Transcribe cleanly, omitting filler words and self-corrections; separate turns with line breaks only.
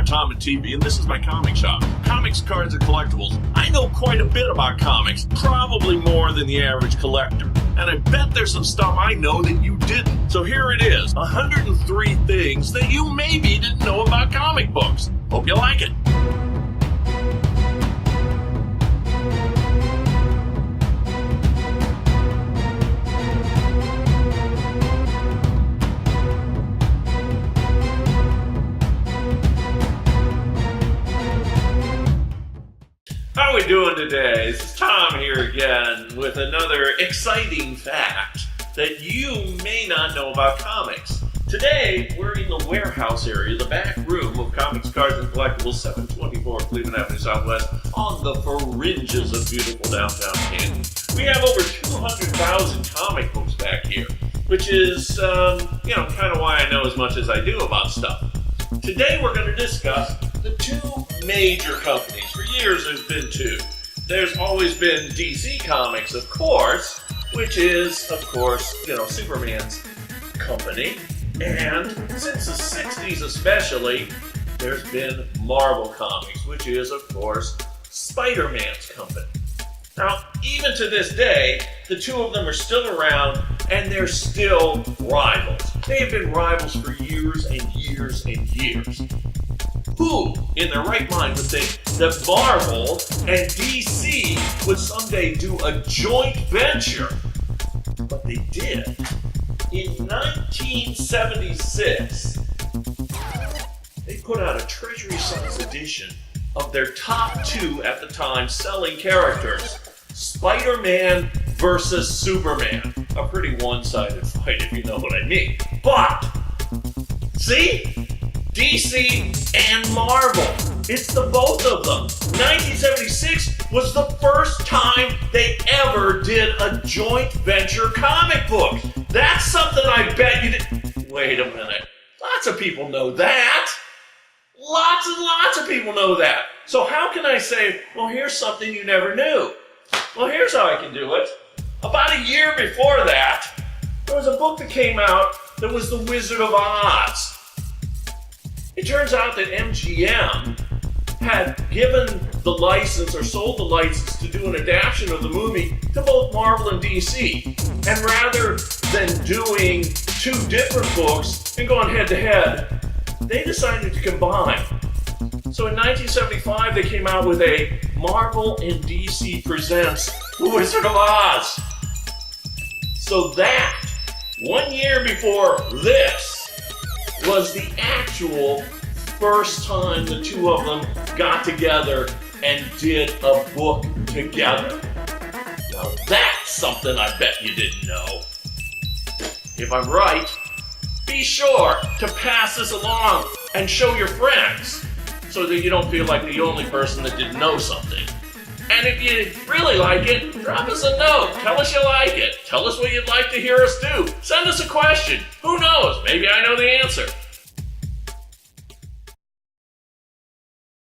I'm Tom at TV, and this is my comic shop. Comics, cards, and collectibles. I know quite a bit about comics, probably more than the average collector. And I bet there's some stuff I know that you didn't. So here it is, 103 things that you maybe didn't know about comic books. Hope you like it. How are we doing today? This is Tom here again with another exciting fact that you may not know about comics. Today, we're in the warehouse area, the back room of Comics, Cards, and Collectibles, 724 Cleveland Avenue Southwest, on the fringes of beautiful downtown Canton. We have over 200,000 comic books back here, which is, kind of why I know as much as I do about stuff. Today, we're going to discuss the two major companies. For years, there's been two. There's always been DC Comics, of course, which is, of course, Superman's company. And since the 60s especially, there's been Marvel Comics, which is, of course, Spider-Man's company. Now, even to this day, the two of them are still around, and they're still rivals. They have been rivals for years and years and years. Who, in their right mind, would think that Marvel and DC would someday do a joint venture? But they did. In 1976, they put out a Treasury Size edition of their top two at the time selling characters, Spider-Man versus Superman. A pretty one-sided fight, if you know what I mean. But, see? DC and Marvel. It's the both of them. 1976 was the first time they ever did a joint venture comic book. That's something I bet you didn't. Wait a minute. Lots of people know that. Lots and lots of people know that. So how can I say, well, here's something you never knew? Well, here's how I can do it. About a year before that, there was a book that came out that was The Wizard of Oz. It turns out that MGM had given the license or sold the license to do an adaptation of the movie to both Marvel and DC. And rather than doing two different books and going head to head, they decided to combine. So in 1975, they came out with a Marvel and DC Presents The Wizard of Oz. So that, 1 year before this, was the actual first time the two of them got together and did a book together. Now that's something I bet you didn't know. If I'm right, be sure to pass this along and show your friends so that you don't feel like the only person that didn't know something. And if you really like it, drop us a note. Tell us you like it. Tell us what you'd like to hear us do. Send us a question. Who knows? Maybe I know the answer.